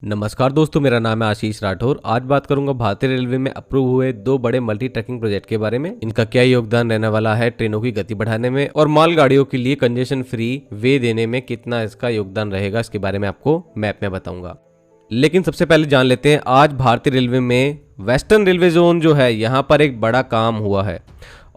नमस्कार दोस्तों, मेरा नाम है आशीष राठौर। आज बात करूंगा भारतीय रेलवे में अप्रूव हुए दो बड़े मल्टी ट्रैकिंग प्रोजेक्ट के बारे में। इनका क्या योगदान रहने वाला है ट्रेनों की गति बढ़ाने में और मालगाड़ियों के लिए कंजेशन फ्री वे देने में कितना इसका योगदान रहेगा, इसके बारे में आपको मैप में बताऊंगा। लेकिन सबसे पहले जान लेते हैं आज भारतीय रेलवे में वेस्टर्न रेलवे जोन जो है यहाँ पर एक बड़ा काम हुआ है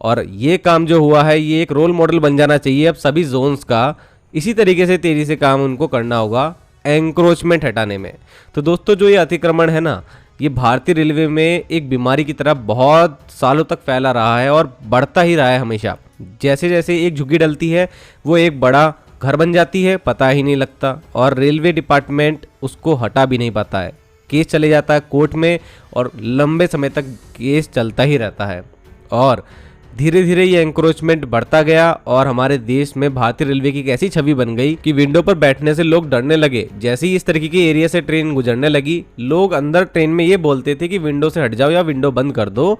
और ये काम जो हुआ है ये एक रोल मॉडल बन जाना चाहिए अब सभी जोन्स का। इसी तरीके से तेजी से काम उनको करना होगा एंक्रोचमेंट हटाने में। तो दोस्तों, जो ये अतिक्रमण है ना, ये भारतीय रेलवे में एक बीमारी की तरह बहुत सालों तक फैला रहा है और बढ़ता ही रहा है हमेशा। जैसे जैसे एक झुग्गी डलती है वो एक बड़ा घर बन जाती है, पता ही नहीं लगता, और रेलवे डिपार्टमेंट उसको हटा भी नहीं पाता है। केस चले जाता है कोर्ट में और लंबे समय तक केस चलता ही रहता है और धीरे धीरे ये एंक्रोचमेंट बढ़ता गया और हमारे देश में भारतीय रेलवे की एक ऐसी छवि बन गई कि विंडो पर बैठने से लोग डरने लगे। जैसे ही इस तरीके के एरिया से ट्रेन गुजरने लगी, लोग अंदर ट्रेन में ये बोलते थे कि विंडो से हट जाओ या विंडो बंद कर दो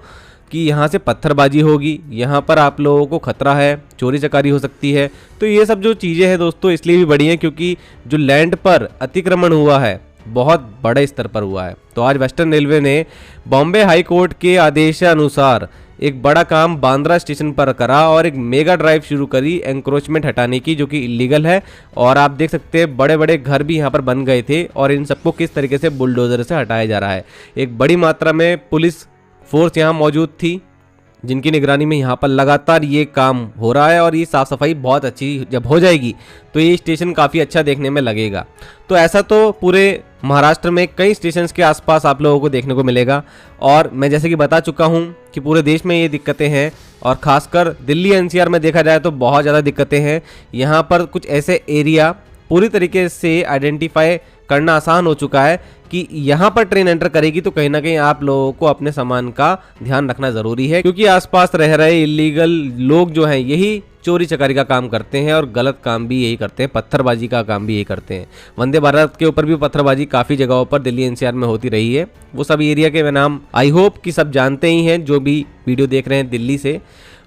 कि यहाँ से पत्थरबाजी होगी, यहाँ पर आप लोगों को खतरा है, चोरी चकारी हो सकती है। तो ये सब जो चीज़ें हैं दोस्तों इसलिए भी बढ़ी हैं क्योंकि जो लैंड पर अतिक्रमण हुआ है बहुत बड़े स्तर पर हुआ है। तो आज वेस्टर्न रेलवे ने बॉम्बे हाई कोर्ट के आदेशानुसार एक बड़ा काम बांद्रा स्टेशन पर करा और एक मेगा ड्राइव शुरू करी एंक्रोचमेंट हटाने की, जो कि इलीगल है। और आप देख सकते हैं बड़े बड़े घर भी यहाँ पर बन गए थे और इन सबको किस तरीके से बुलडोजर से हटाया जा रहा है। एक बड़ी मात्रा में पुलिस फोर्स यहाँ मौजूद थी जिनकी निगरानी में यहाँ पर लगातार ये काम हो रहा है और ये साफ़ सफाई बहुत अच्छी जब हो जाएगी तो ये स्टेशन काफ़ी अच्छा देखने में लगेगा। तो ऐसा तो पूरे महाराष्ट्र में कई स्टेशंस के आसपास आप लोगों को देखने को मिलेगा और मैं जैसे कि बता चुका हूँ कि पूरे देश में ये दिक्कतें हैं और ख़ासकर दिल्ली एनसीआर में देखा जाए तो बहुत ज़्यादा दिक्कतें हैं। यहाँ पर कुछ ऐसे एरिया पूरी तरीके से आइडेंटिफाई करना आसान हो चुका है कि यहाँ पर ट्रेन एंटर करेगी तो कहीं ना कहीं आप लोगों को अपने सामान का ध्यान रखना ज़रूरी है, क्योंकि आसपास रह रहे इलीगल लोग जो हैं यही चोरी चकारी का काम करते हैं और गलत काम भी यही करते हैं, पत्थरबाजी का काम भी यही करते हैं। वंदे भारत के ऊपर भी पत्थरबाजी काफ़ी जगहों पर दिल्ली एनसीआर में होती रही है। वो सब एरिया के नाम आई होप कि सब जानते ही हैं जो भी वीडियो देख रहे हैं दिल्ली से।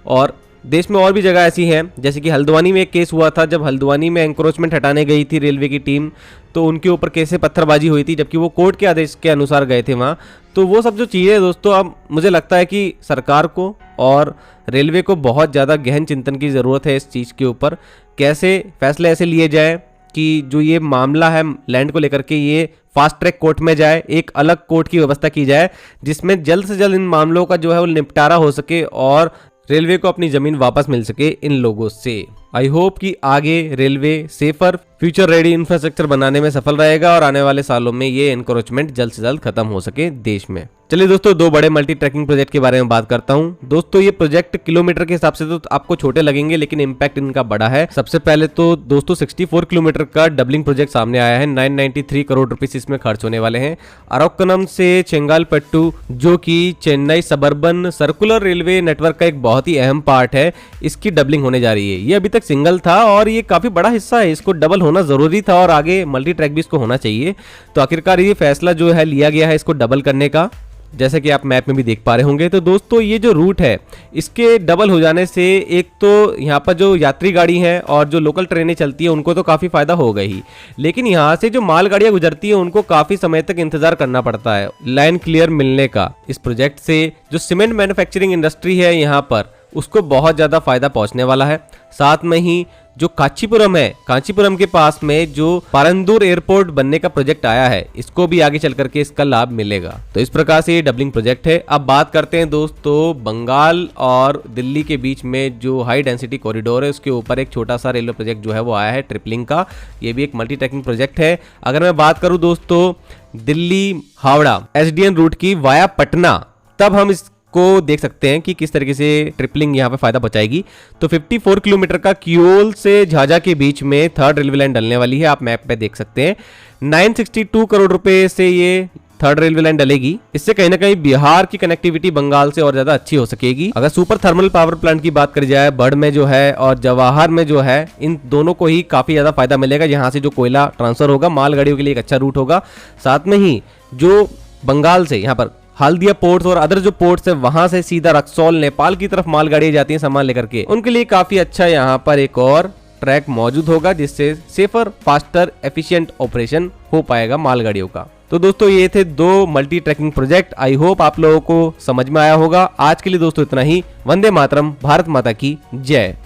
और देश में और भी जगह ऐसी हैं, जैसे कि हल्द्वानी में एक केस हुआ था जब हल्द्वानी में एंक्रोचमेंट हटाने गई थी रेलवे की टीम, तो उनके ऊपर कैसे पत्थरबाजी हुई थी जबकि वो कोर्ट के आदेश के अनुसार गए थे वहाँ। तो वो सब जो चीज़ें दोस्तों, अब मुझे लगता है कि सरकार को और रेलवे को बहुत ज़्यादा गहन चिंतन की ज़रूरत है इस चीज़ के ऊपर। कैसे फैसले ऐसे लिए जाए कि जो ये मामला है लैंड को लेकर के ये फास्ट ट्रैक कोर्ट में जाए, एक अलग कोर्ट की व्यवस्था की जाए जिसमें जल्द से जल्द इन मामलों का जो है वो निपटारा हो सके और रेलवे को अपनी जमीन वापस मिल सके इन लोगों से। आई होप कि आगे railway safer future ready infrastructure बनाने में सफल रहेगा और आने वाले सालों में ये एनक्रोचमेंट जल्द से जल्द खत्म हो सके देश में। चलिए दोस्तों, दो बड़े मल्टी ट्रैकिंग प्रोजेक्ट के बारे में बात करता हूं। दोस्तों, ये प्रोजेक्ट किलोमीटर के हिसाब से तो आपको छोटे लगेंगे लेकिन इम्पैक्ट इनका बड़ा है। सबसे पहले तो दोस्तों 64 किलोमीटर का डबलिंग प्रोजेक्ट सामने आया है। 993 करोड़ रुपीस इसमें खर्च होने वाले हैं। अरक्कोनम से चेंगालपट्टू, जो कि Chennai suburban circular railway network का एक बहुत ही अहम पार्ट है, इसकी डबलिंग होने जा रही है। ये अभी तक सिंगल था और ये काफी बड़ा हिस्सा है, इसको डबल होना जरूरी था और आगे मल्टी ट्रैक भी इसको होना चाहिए। तो आखिरकार ये फैसला जो है लिया गया है इसको डबल करने का, जैसे कि आप मैप में भी देख पा रहे होंगे। तो दोस्तों, ये जो रूट है इसके डबल हो जाने से एक तो यहाँ पर जो यात्री गाड़ी हैं और जो लोकल ट्रेनें चलती हैं उनको तो काफ़ी फ़ायदा होगा ही, लेकिन यहाँ से जो मालगाड़ियाँ गुजरती हैं उनको काफ़ी समय तक इंतजार करना पड़ता है लाइन क्लियर मिलने का। इस प्रोजेक्ट से जो सीमेंट मैन्युफैक्चरिंग इंडस्ट्री है यहाँ पर उसको बहुत ज़्यादा फायदा पहुँचने वाला है। साथ में ही जो कांचीपुरम है, कांचीपुरम के पास में जो पारंदूर एयरपोर्ट बनने का प्रोजेक्ट आया है, इसको भी आगे चल करके इसका लाभ मिलेगा। तो इस प्रकार से ये डबलिंग प्रोजेक्ट है। अब बात करते हैं दोस्तों बंगाल और दिल्ली के बीच में जो हाई डेंसिटी कॉरिडोर है उसके ऊपर एक छोटा सा रेलवे प्रोजेक्ट जो है वो आया है ट्रिपलिंग का। ये भी एक मल्टी ट्रैकिंग प्रोजेक्ट है। अगर मैं बात करूं दोस्तों दिल्ली हावड़ा एसडीएन रूट की वाया पटना, तब हम को देख सकते हैं कि किस तरीके से ट्रिपलिंग यहाँ पे फायदा पहुंचाएगी। तो 54 किलोमीटर का कियोल से झाझा के बीच में थर्ड रेलवे लाइन डलने वाली है, आप मैप पे देख सकते हैं। 962 करोड़ रुपए से ये थर्ड रेलवे लाइन डलेगी। इससे कहीं ना कहीं बिहार की कनेक्टिविटी बंगाल से और ज्यादा अच्छी हो सकेगी। अगर सुपर थर्मल पावर प्लांट की बात करी जाए, बड़ में जो है और जवाहर में जो है, इन दोनों को ही काफी ज्यादा फायदा मिलेगा। यहाँ से जो कोयला ट्रांसफर होगा मालगाड़ियों के लिए एक अच्छा रूट होगा। साथ में ही जो बंगाल से यहाँ पर हल्दिया पोर्ट्स और अदर जो पोर्ट्स है वहां से सीधा रक्सौल नेपाल की तरफ मालगाड़ियां जाती हैं सामान लेकर के, उनके लिए काफी अच्छा यहाँ पर एक और ट्रैक मौजूद होगा जिससे सेफर, फास्टर, एफिशिएंट ऑपरेशन हो पाएगा मालगाड़ियों का। तो दोस्तों ये थे 2 multi tracking project. I hope आप लोगों को समझ में आया होगा। आज के लिए दोस्तों इतना ही। वंदे मातरम, भारत माता की जय।